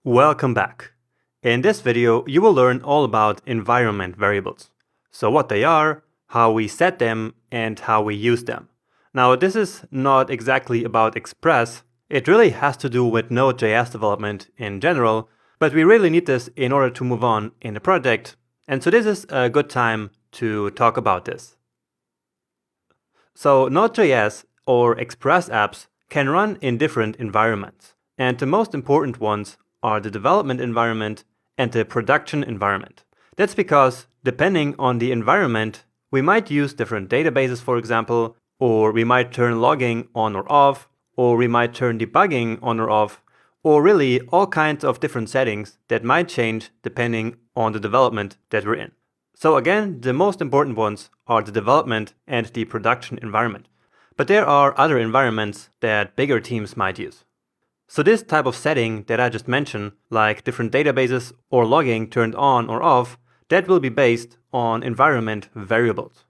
Welcome back. In this video, you will learn all about environment variables. So what they are, how we set them, and how we use them. Now, this is not exactly about Express. It really has to do with Node.js development in general, but we really need this in order to move on in the project. And so this is a good time to talk about this. So Node.js or Express apps can run in different environments. And the most important ones are the development environment and the production environment. That's because depending on the environment, we might use different databases, for example, or we might turn logging on or off, or we might turn debugging on or off, or really all kinds of different settings that might change depending on the development that we're in. So again, the most important ones are the development and the production environment. But there are other environments that bigger teams might use. So this type of setting that I just mentioned, like different databases or logging turned on or off, that will be based on environment variables.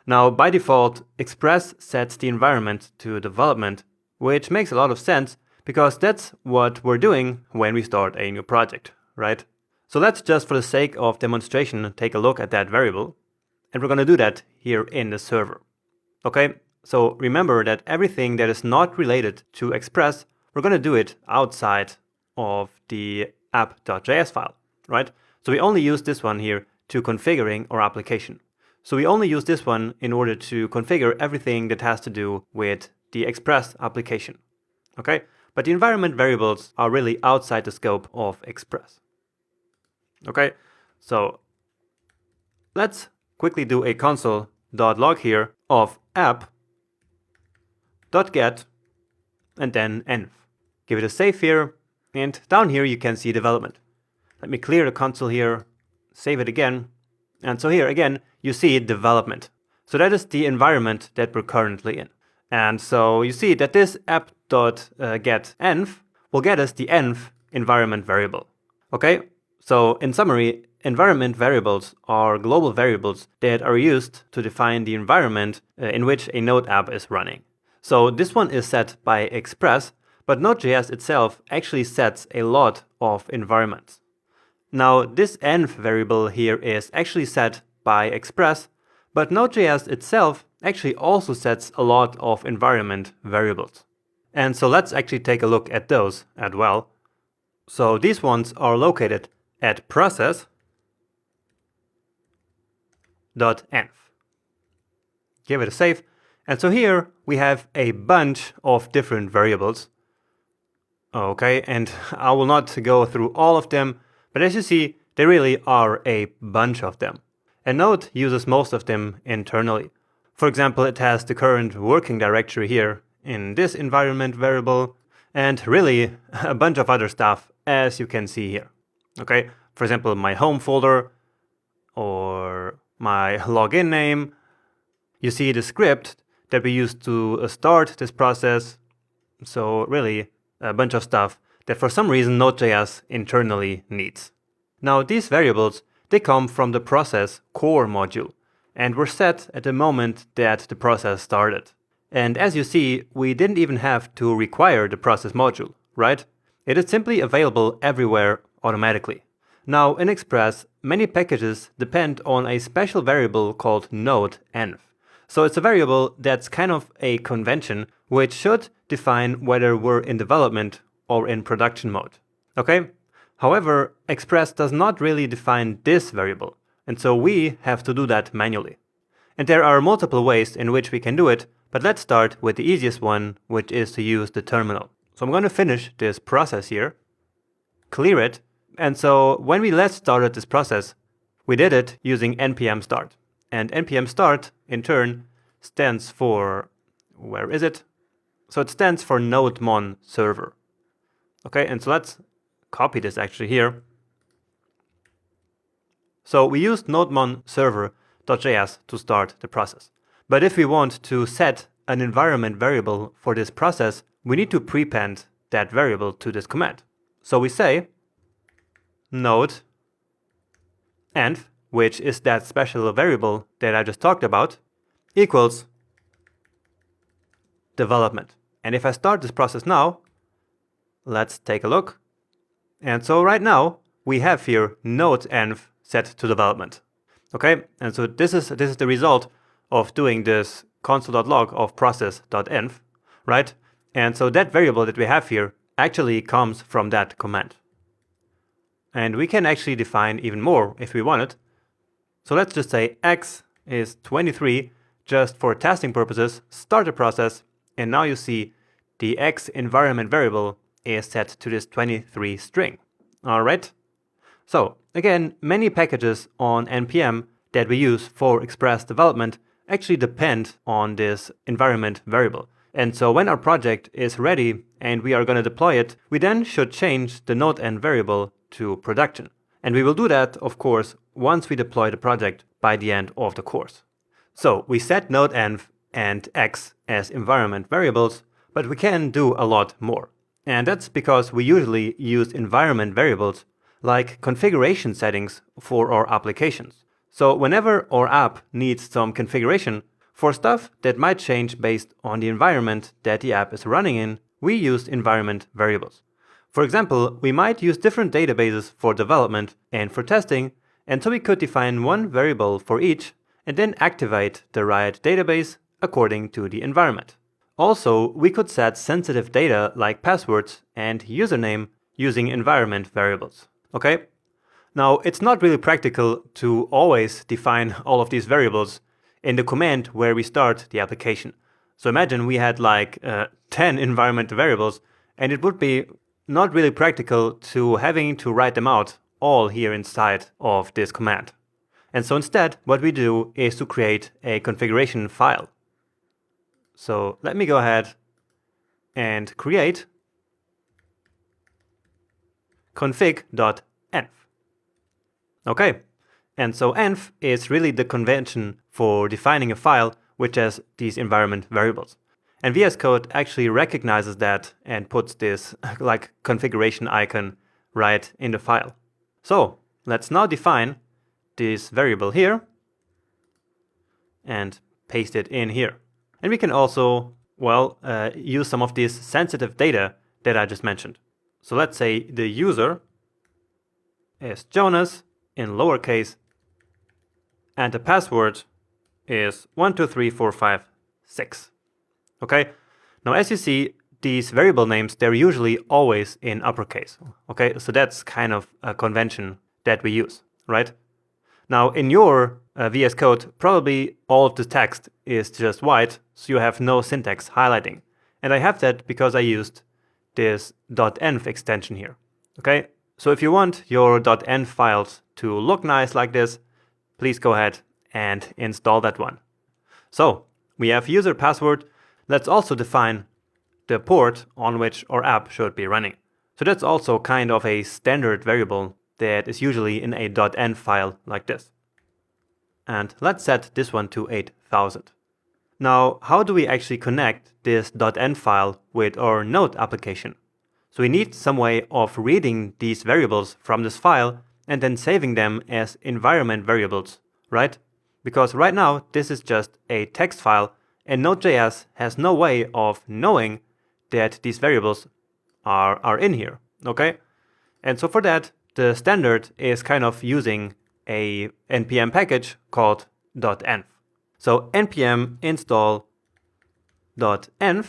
Now, by default, Express sets the environment to development, which makes a lot of sense because that's what we're doing when we start a new project, right? So let's just for the sake of demonstration take a look at that variable, and we're going to do that here in the server. Okay, so remember that everything that is not related to Express, we're going to do it outside of the app.js file, right? So we only use this one here to configuring our application. So we only use this one in order to configure everything that has to do with the Express application, okay? But the environment variables are really outside the scope of Express, okay? So let's quickly do a console.log here of app.get and then env. Give it a save here, and down here you can see development. Let me clear the console here, save it again, and so here again you see development. So that is the environment that we're currently in. And so you see that this app.getEnv will get us the env environment variable. Okay, so in summary, environment variables are global variables that are used to define the environment in which a Node app is running. So this one is set by Express, but Node.js itself actually sets a lot of environments. Now, this env variable here is actually set by Express, but Node.js itself actually also sets a lot of environment variables. And so let's actually take a look at those as well. So these ones are located at process.env. Give it a save. And so here we have a bunch of different variables. Okay, and I will not go through all of them, but as you see, there really are a bunch of them. And Node uses most of them internally. For example, it has the current working directory here in this environment variable, and really a bunch of other stuff, as you can see here. Okay, for example, my home folder or my login name. You see the script that we use to start this process. So really a bunch of stuff that for some reason Node.js internally needs. Now these variables, they come from the process core module and were set at the moment that the process started. And as you see, we didn't even have to require the process module, right? It is simply available everywhere automatically. Now in Express, many packages depend on a special variable called node.env. So it's a variable that's kind of a convention which should define whether we're in development or in production mode. Okay? However, Express does not really define this variable, and so we have to do that manually. And there are multiple ways in which we can do it, but let's start with the easiest one, which is to use the terminal. So I'm going to finish this process here, clear it, and so when we last started this process, we did it using npm start. And npm start, in turn, stands for, where is it? So it stands for nodemon server. Okay, and so let's copy this actually here. So we used nodemon server.js to start the process. But if we want to set an environment variable for this process, we need to prepend that variable to this command. So we say node.env, which is that special variable that I just talked about, equals development. And if I start this process now, let's take a look. And so right now we have here node.env set to development. Okay, and so this is the result of doing this console.log of process.env, right? And so that variable that we have here actually comes from that command. And we can actually define even more if we wanted. So let's just say x is 23, just for testing purposes, start the process, and now you see the x environment variable is set to this 23 string. All right. So again, many packages on NPM that we use for Express development actually depend on this environment variable. And so when our project is ready and we are going to deploy it, we then should change the node.env variable to production. And we will do that, of course, once we deploy the project by the end of the course. So we set node.env and x as environment variables, but we can do a lot more. And that's because we usually use environment variables like configuration settings for our applications. So whenever our app needs some configuration for stuff that might change based on the environment that the app is running in, we use environment variables. For example, we might use different databases for development and for testing, and so we could define one variable for each and then activate the right database according to the environment. Also, we could set sensitive data like passwords and username using environment variables. Okay? Now, it's not really practical to always define all of these variables in the command where we start the application. So imagine we had like 10 environment variables, and it would be not really practical to having to write them out all here inside of this command. And so instead, what we do is to create a configuration file. So let me go ahead and create config.env. Okay, and so env is really the convention for defining a file which has these environment variables. And VS Code actually recognizes that and puts this like configuration icon right in the file. So let's now define this variable here and paste it in here. And we can also, well, use some of this sensitive data that I just mentioned. So let's say the user is Jonas in lowercase, and the password is 123456. Okay. Now, as you see, these variable names, they're usually always in uppercase. Okay, so that's kind of a convention that we use, right? Now, in your VS Code, probably all of the text is just white, so you have no syntax highlighting. And I have that because I used this .env extension here. Okay, so if you want your .env files to look nice like this, please go ahead and install that one. So we have user password. Let's also define the port on which our app should be running. So that's also kind of a standard variable that is usually in a .env file like this. And let's set this one to 8000. Now, how do we actually connect this .env file with our Node application? So we need some way of reading these variables from this file and then saving them as environment variables, right? Because right now, this is just a text file, and Node.js has no way of knowing that these variables are in here, okay? And so for that, the standard is kind of using a npm package called .env. So npm install .env.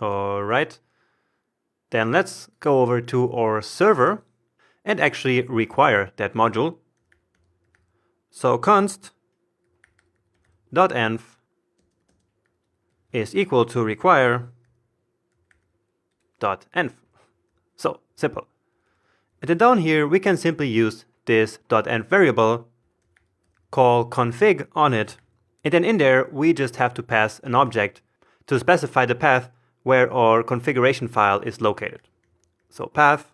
All right. Then let's go over to our server and actually require that module. So const .env is equal to require .env. So simple. And then down here, we can simply use this .env variable, call config on it, and then in there, we just have to pass an object to specify the path where our configuration file is located. So path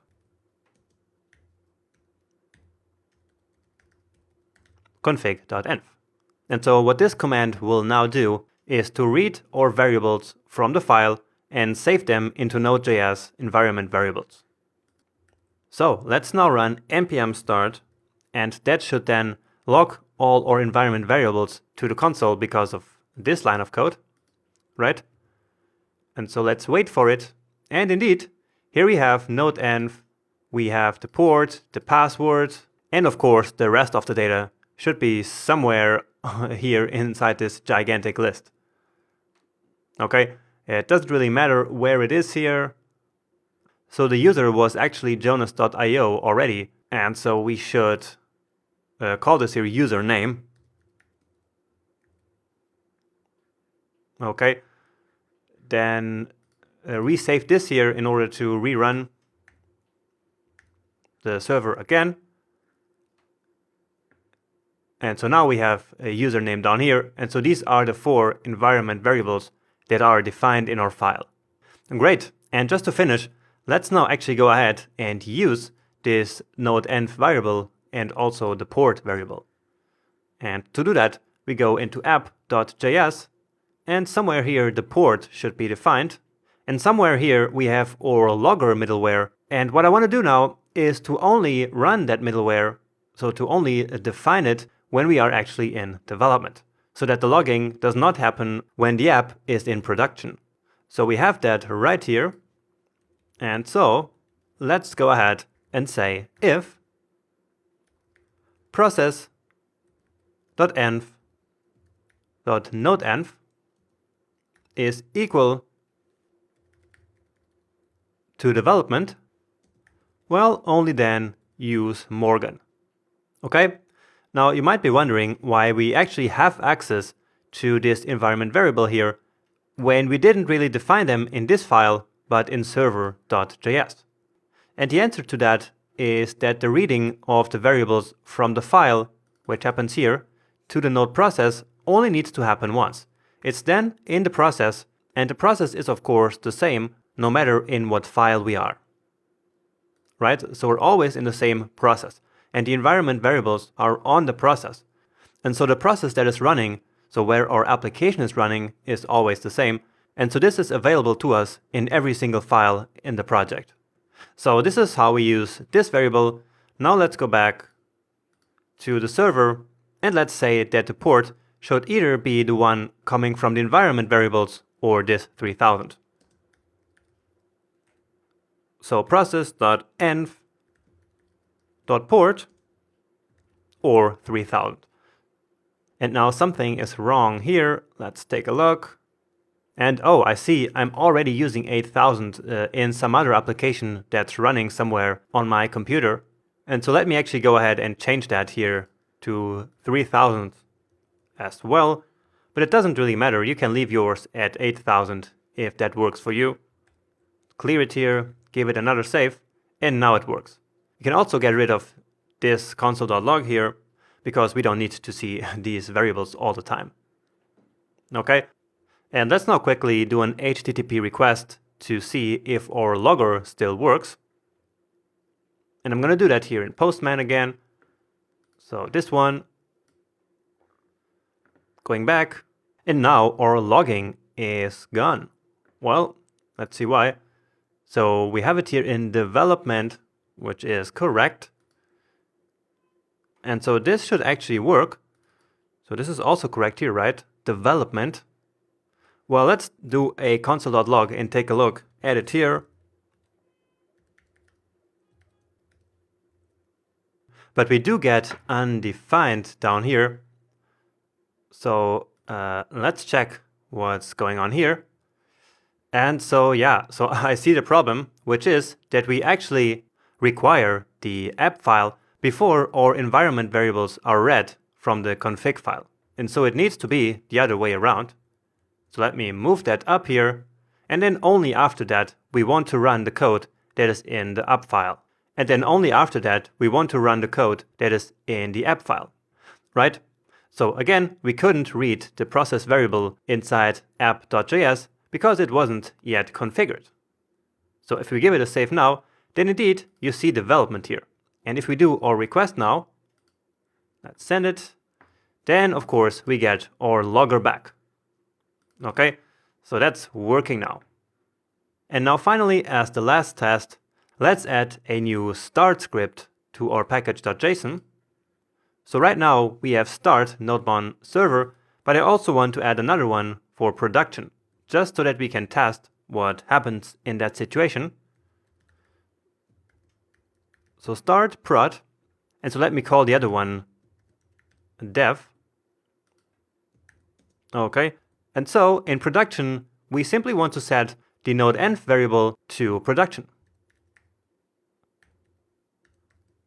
config.env. And so what this command will now do is to read our variables from the file and save them into Node.js environment variables. So let's now run npm start, and that should then log all our environment variables to the console because of this line of code, right? And so let's wait for it. And indeed, Here we have node.env, we have the port, the password, and of course the rest of the data should be somewhere here inside this gigantic list. Okay, it doesn't really matter where it is here. So the user was actually jonas.io already, and so we should call this here username. Okay, then resave this here in order to rerun the server again. And so now we have a username down here, and so these are the 4 environment variables that are defined in our file. Great, and just to finish, let's now actually go ahead and use this node.env variable and also the port variable. And to do that, we go into app.js, and somewhere here the port should be defined. And somewhere here we have our logger middleware. And what I want to do now is to only run that middleware, so to only define it when we are actually in development, so that the logging does not happen when the app is in production. So we have that right here. And so let's go ahead and say if process.env.node.env is equal to development, well, only then use Morgan. Okay? Now you might be wondering why we actually have access to this environment variable here when we didn't really define them in this file but in server.js. And the answer to that is that the reading of the variables from the file, which happens here, to the node process only needs to happen once. It's then in the process, and the process is of course the same no matter in what file we are. Right? So we're always in the same process, and the environment variables are on the process. And so the process that is running, so where our application is running, is always the same. And so this is available to us in every single file in the project. So this is how we use this variable. Now let's go back to the server, and let's say that the port should either be the one coming from the environment variables or this 3000. So process.env.port or 3000. And now something is wrong here. Let's take a look. And oh, I see I'm already using 8000 in some other application that's running somewhere on my computer. And so let me actually go ahead and change that here to 3000 as well. But it doesn't really matter. You can leave yours at 8000 if that works for you. Clear it here, give it another save, and now it works. You can also get rid of this console.log here because we don't need to see these variables all the time. Okay? And let's now quickly do an HTTP request to see if our logger still works. And I'm going to do that here in Postman again. So this one, going back, and now our logging is gone. Well, let's see why. So we have it here in development, which is correct. And so this should actually work. So this is also correct here, right? Development. Well, let's do a console.log and take a look at it here. But we do get undefined down here. So let's check what's going on here. And so yeah, so I see the problem, which is that we actually require the app file before our environment variables are read from the config file. And so it needs to be the other way around. So let me move that up here, and then only after that we want to run the code that is in the app file. And then only after that we want to run the code that is in the app file, right? So again, we couldn't read the process variable inside app.js because it wasn't yet configured. So if we give it a save now, then indeed you see development here. And if we do our request now, let's send it, then of course we get our logger back. Okay, so that's working now. And now finally, as the last test, let's add a new start script to our package.json. So right now we have start node.mon server, but I also want to add another one for production, just so that we can test what happens in that situation. So start prod, and so let me call the other one dev. Okay, and so in production, we simply want to set the node_env variable to production.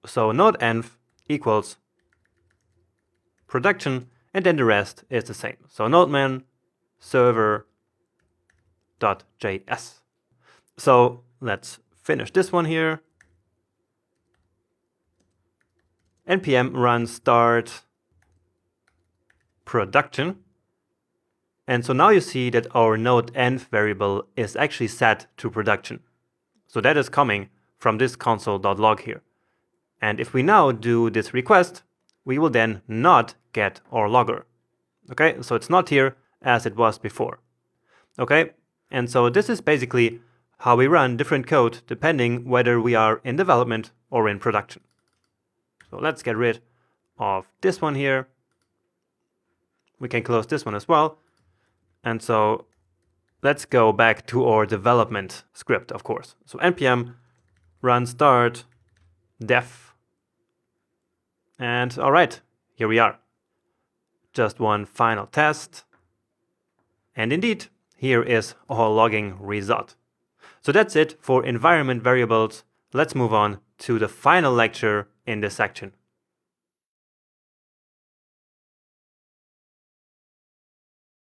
So node_env equals production, and then the rest is the same. So nodeman server.js. So let's finish this one here. npm run start production. And so now you see that our node_env variable is actually set to production. So that is coming from this console.log here. And if we now do this request, we will then not get our logger. Okay, so it's not here as it was before. Okay, and so this is basically how we run different code depending whether we are in development or in production. So let's get rid of this one here. We can close this one as well. And so let's go back to our development script, of course. So npm run start dev. And all right, here we are. Just one final test. And indeed, here is our logging result. So that's it for environment variables. Let's move on to the final lecture in this section.